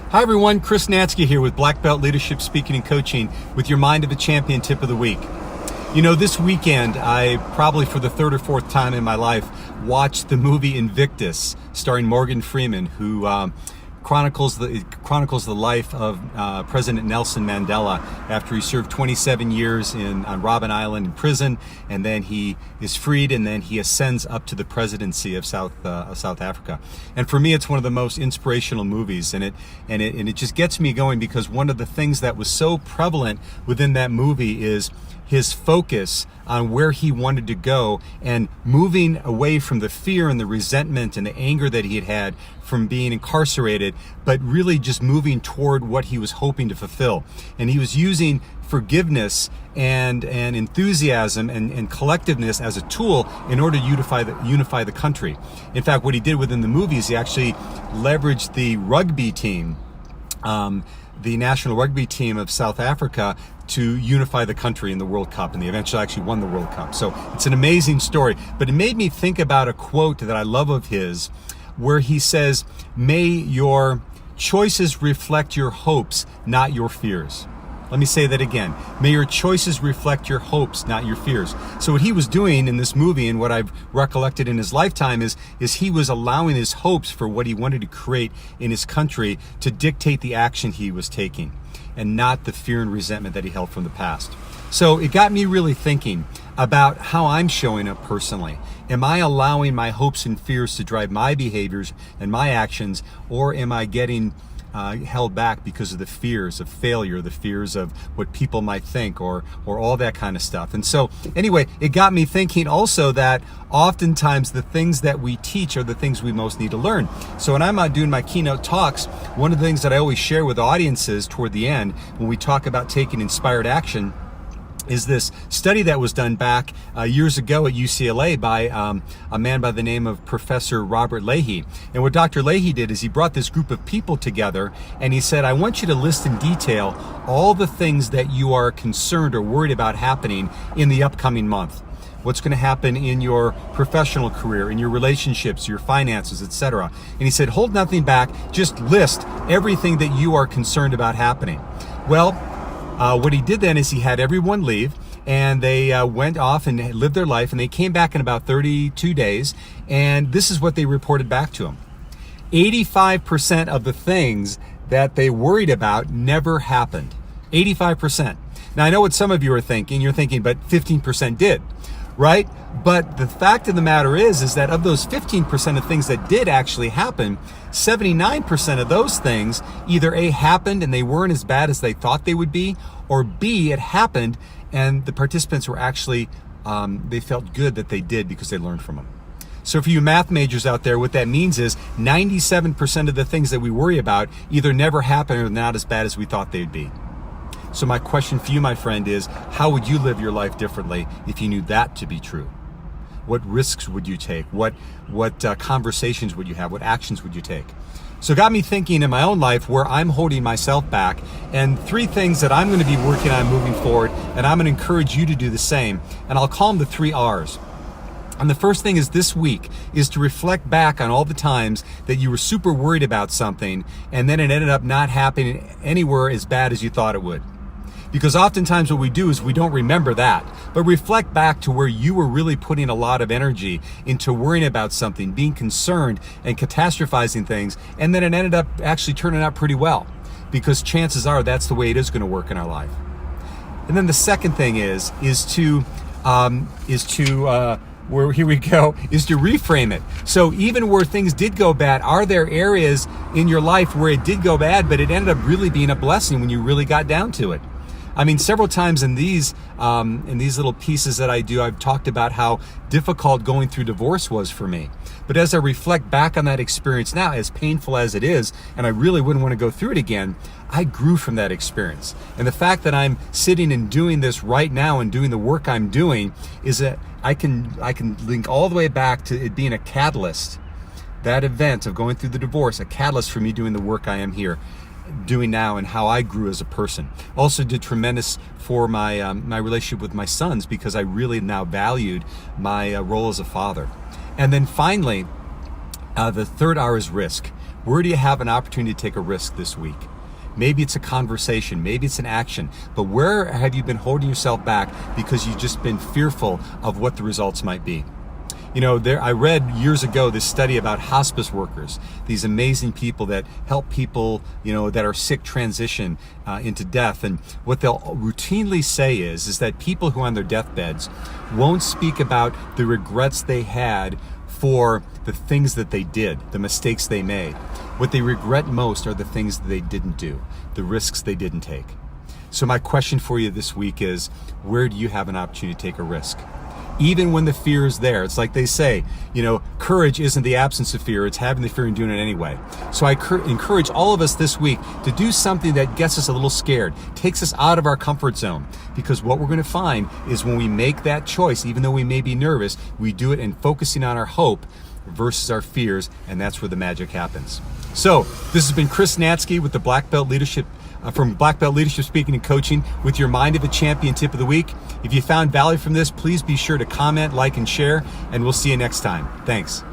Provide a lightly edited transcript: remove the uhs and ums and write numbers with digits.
Hi everyone, Chris Natsky here with Black Belt Leadership Speaking and Coaching with your Mind of a Champion tip of the week. You know, this weekend, I probably for the third or fourth time in my life watched the movie Invictus, starring Morgan Freeman, who chronicles the life of President Nelson Mandela after he served 27 years on Robben Island in prison, and then he is freed, and then he ascends up to the presidency of South Africa. And for me, it's one of the most inspirational movies, and it just gets me going, because one of the things that was so prevalent within that movie is his focus on where he wanted to go and moving away from the fear and the resentment and the anger that he had from being incarcerated, but really just moving toward what he was hoping to fulfill. And he was using forgiveness and enthusiasm and collectiveness as a tool in order to unify the country. In fact, what he did within the movie is he actually leveraged the rugby team, the national rugby team of South Africa, to unify the country in the World Cup, and they eventually actually won the World Cup. So it's an amazing story. But it made me think about a quote that I love of his, where he says, "May your choices reflect your hopes, not your fears." Let me say that again. May your choices reflect your hopes, not your fears. So what he was doing in this movie, and what I've recollected in his lifetime, is he was allowing his hopes for what he wanted to create in his country to dictate the action he was taking, and not the fear and resentment that he held from the past. So it got me really thinking about how I'm showing up personally. Am I allowing my hopes and fears to drive my behaviors and my actions, or am I getting held back because of the fears of failure, the fears of what people might think, or all that kind of stuff? And so anyway, it got me thinking also that oftentimes the things that we teach are the things we most need to learn. So when I'm doing my keynote talks, one of the things that I always share with audiences toward the end when we talk about taking inspired action is this study that was done back years ago at UCLA by a man by the name of Professor Robert Leahy. And what Dr. Leahy did is he brought this group of people together, and he said, I want you to list in detail all the things that you are concerned or worried about happening in the upcoming month. What's going to happen in your professional career, in your relationships, your finances, etc. And he said, hold nothing back, just list everything that you are concerned about happening. Well, what he did then is he had everyone leave, and they went off and lived their life, and they came back in about 32 days, and this is what they reported back to him. 85% of the things that they worried about never happened. 85%. Now, I know what some of you are thinking. You're thinking, but 15% did, right? But the fact of the matter is that of those 15% of things that did actually happen, 79% of those things either A, happened and they weren't as bad as they thought they would be, or B, it happened and the participants were actually, they felt good that they did because they learned from them. So for you math majors out there, what that means is 97% of the things that we worry about either never happen or not as bad as we thought they'd be. So my question for you, my friend, is how would you live your life differently if you knew that to be true? What risks would you take? What conversations would you have? What actions would you take? So it got me thinking in my own life where I'm holding myself back, and 3 things that I'm going to be working on moving forward, and I'm going to encourage you to do the same. And I'll call them the 3 R's. And the first thing is this week is to reflect back on all the times that you were super worried about something, and then it ended up not happening anywhere as bad as you thought it would. Because oftentimes what we do is we don't remember that, but reflect back to where you were really putting a lot of energy into worrying about something, being concerned and catastrophizing things, and then it ended up actually turning out pretty well, because chances are that's the way it is going to work in our life. And then the second thing is to reframe it. So even where things did go bad, are there areas in your life where it did go bad, but it ended up really being a blessing when you really got down to it? I mean, several times in these little pieces that I do, I've talked about how difficult going through divorce was for me. But as I reflect back on that experience now, as painful as it is, and I really wouldn't want to go through it again, I grew from that experience. And the fact that I'm sitting and doing this right now and doing the work I'm doing is that I can link all the way back to it being a catalyst, that event of going through the divorce, a catalyst for me doing the work I am here doing now, and how I grew as a person. Also did tremendous for my my relationship with my sons, because I really now valued my role as a father. And then finally, the third R is risk. Where do you have an opportunity to take a risk this week? Maybe it's a conversation, maybe it's an action, but where have you been holding yourself back because you've just been fearful of what the results might be? You know, I read years ago this study about hospice workers, these amazing people that help people, you know, that are sick transition into death. And what they'll routinely say is that people who are on their deathbeds won't speak about the regrets they had for the things that they did, the mistakes they made. What they regret most are the things that they didn't do, the risks they didn't take. So my question for you this week is, where do you have an opportunity to take a risk? Even when the fear is there. It's like they say, you know, courage isn't the absence of fear, it's having the fear and doing it anyway. So I encourage all of us this week to do something that gets us a little scared, takes us out of our comfort zone. Because what we're going to find is when we make that choice, even though we may be nervous, we do it in focusing on our hope versus our fears, and that's where the magic happens. So this has been Chris Natsky with the Black Belt Leadership from Black Belt Leadership Speaking and Coaching with your Mind of a Champion tip of the week. If you found value from this, please be sure to comment, like, and share, and we'll see you next time. Thanks.